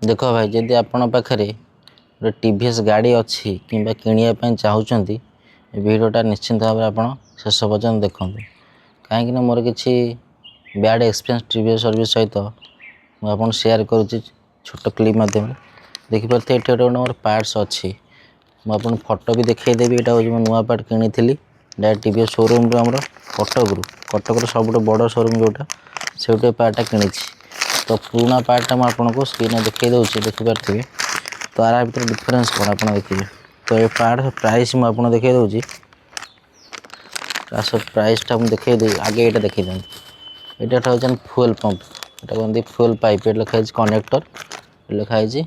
देख भाई जदि आपण पाखे गोटे टीवीएस गाड़ी अच्छी कि किणापी चाहूँगी भिडटा निश्चिंत भाव आप शेष पर्यटन देखूँ कहीं मोर किसी बैड एक्सपीरियंस टीवीएस सर्विस सहित मुझे शेयर करुँची छोट क्लिप मध्यम देखिपे ये गोटे मोर पार्ट्स अच्छी मुझे फोटो भी देखईदेवी यहाँ हूँ नुआ पार्ट किनी डायरेक्ट टीवीएस शोरूम आमर कटक सब बड़ शोरूम जोटा से पार्टा किनी तो पुराना पार्टा मुझे स्क्रीन देखई दूसरी देखिपे तो आर भर डिफरेन्स कौन आप देखिए तो ये पार्ट प्राइस मुझे देखई दूसरी प्राइसटा मुझे देखई आगे ये देखी दिखाँ यहाँ हूँ फुएल पंप यहाँ कहते फुएल पाइप ये लिखाई कनेक्टर लिखाई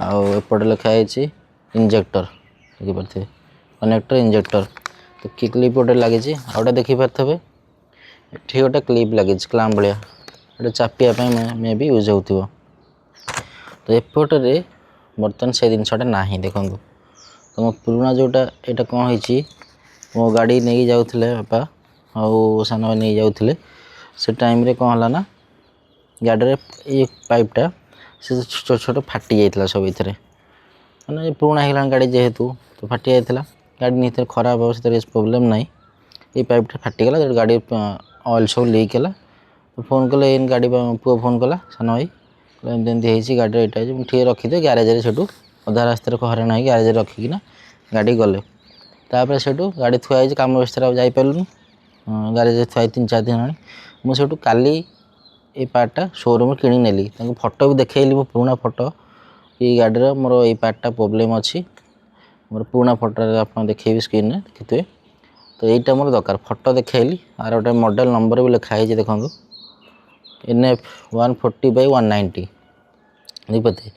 आउट लिखाई इंजेक्टर देखिपे कनेक्टर इंजेक्टर तो कि क्लिप गोटे लगी आउटा देखिपे ये गोटे क्लिप लगी क्लाम भाया गोटे चापिया मे भी यूज हो तो एपटे बर्तमान से जिनसटा ना देखो तो मो पुराना जोटा यहाँ कौन हो मो गाड़ी नहीं जाऊे बापा आउ सान भाई नहीं जाऊे से टाइम रे कौन है ना गाड़ी ये पाइपटा से छोट छोट फाटी जाता सब ये मैंने पुराना होगा गाड़ी जेहेतु तो फाटी जाता गाड़ी नहीं खराब हो से प्रोब्लेम ना ये पाइपटा फाटीगला गाड़ी ऑयल सब लीक है तो फोन कले इन गाड़ी पुआ फोन कला सान भाई एमती गाड़ी यहाँ ठीक रखीदे ग्यारेज से अधा रास्तार हराण हो ग्यारेज रखिकिना गाड़ी गले तापर से गाड़ी थुआई कम व्यवस्था जापरूँ ग्यारेज थुआई 3-4 दिन आनी मुझे काली ये पार्टा शोरूम किणी नेली फोटो भी देखली मो पुराना फोटो ये गाड़ी मोर ये पार्टा प्रोब्लेम अच्छी मोर पुराना फोटो आप देखेबी स्क्रीन में देखिए तो यहीटा मोर दरकार फोटो देखली आर गोटे मॉडल नंबर भी लिखाई देखो NF 140/190 देखिए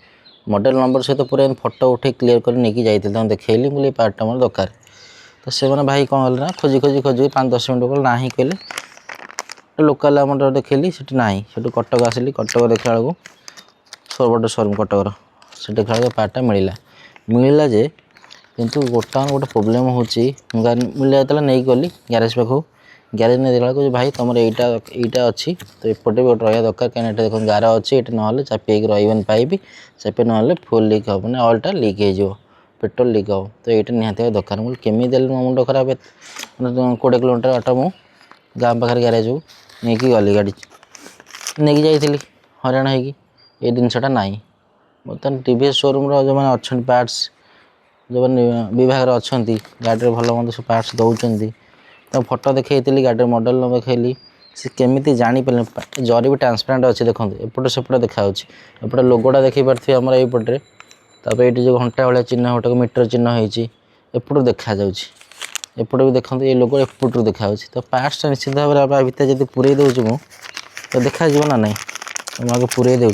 मॉडल नंबर सहित पूरा फोटो उठे क्लीयर कर नहीं जाइए देखली मुझे पार्टा मोर दरकार तो से मैंने भाई कौन कले ना खोजी 5-10 मिनट कल ना कहले लोकाल आम देखली से ना से कटक आसिली कटक देखा बेलू बड़ शोरूम कटकर से देखा पार्टा मिलला जे किंतु गोटे प्रोब्लेम हो मिलला जो नहीं गली ग्यारेज पाखु ग्यारेज नहीं देखा भाई तुम यहाँ अच्छी तो एपटे भी गोटे रहा दरकार कहीं देख गार अच्छी ये ना चापी रही पाइप चापी ना फुल लीक हे मैंने ऑयलटा लीक हो पेट्रोल लीक हो तो ये निहाती दरकार मुझे केमी दे मो मुंड खराब 20 किलोमीटर बाट मु गाँ पाखे ग्यारेज को नहीं गली गाड़ी नहीं जाइली हराण हो जिनसटा ना बर्तमान टीवीएस शोरूम जो मैंने अच्छा पार्ट्स जो विभाग अच्छा गाड़ी भल मंद सब पार्ट्स दौरान तो फोटो देखी गाड़ी मॉडल न देखली सी केमी जापर जरी भी ट्रांसपेरेंट अच्छे देखो एपटे सेपटे देखा एपटे लोगोटा देखिपे आम यपटे ये जो घंटा भाया चिन्ह गोटे मीटर चिन्ह होती एपटू देखा एपटे भी देखो ये लोगो एपटू देखा तो पार्ट्सटा निश्चित भाव में भितर जब पूरे दूँ मु तो देखा ना ना तो मुझे पूरे दूँ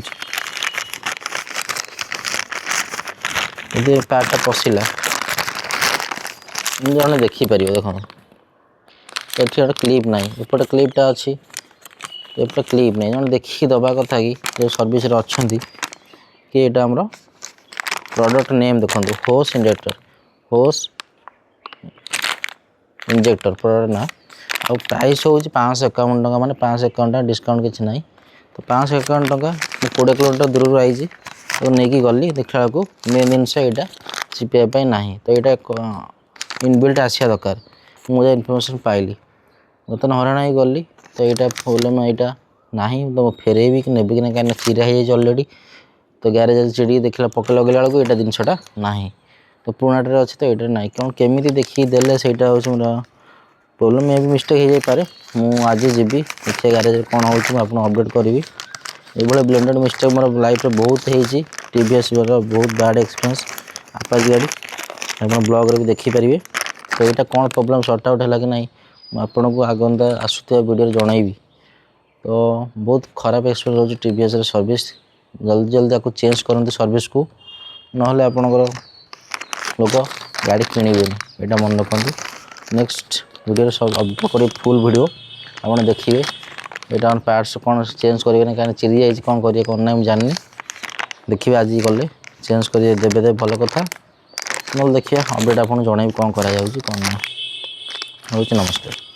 पार्टा पशिला जड़े देखिपर देखो ये गोटे क्लिप ना एपटे क्लिपटा अच्छी तो एपटे क्लिप ना जब देखिए दबा कथा कि जो सर्विस अच्छा कि यहाँ आमर प्रोडक्ट नेम देखो होस इंजेक्टर होस इंजेक्टर प्रोडक्ट ना आ प्राइस हूँ 551 टका माने 551 टका डिस्काउंट किसी ना तो 551 टका 20 किलोमीटर दूर आई तो नहीं गली देखा मेन जिनस यहाँ चिपाई ना तो यहाँ इनबिल्ट आसा दरकार मुझे इनफर्मेशन पाइली बर्तमान हराण हो गली तो यहाँ प्रोब्लेम यहाँ ना तो फेरेबी कि नेबी कि ना कहीं चिरा हो अलरेडी तो ग्यारेज चिड़ी देखला पके लगे बेलू यहाँ जिनसटा ना तो पुराणाटे अच्छे तो ये ना कौन केमी देखिए देले से हूँ मोर प्रोब्लेम मे भी मिस्टेक हो जाए मुझे आज जी देखिए ग्यारेज कौन हो अपडेट करी ये ब्लेंडेड मिस्टेक मोर लाइफ में बहुत होती टीवीएस बहुत बैड एक्सपीरियंस आपाची गाड़ी आप ब्लॉग भी देखिपारे तो यहाँ कौन प्रोब्लेम सर्ट आउट है कि ना आपन को आगंदा आसुवा वीडियो जनइबी तो बहुत खराब एक्सपीरियंस हो टीवीएस सर्विस जल्दी जल्दी आपको चेंज करते सर्विस को ना आपणकर लोक गाड़ी किणवे यहाँ मन रखु नेक्स्ट वीडियो सब अपडेट कर फुल वीडियो आप देखिए यहाँ पार्ट्स कौन चेंज करेंगे कहीं चिरी जाइए कौन करेंगे कौन ना जानी देखिए आज गले चेंज कर देवे भल कथा ना देखिए अपडेट आपको जनइबी कौन करा कौन ना हूँ नमस्कार।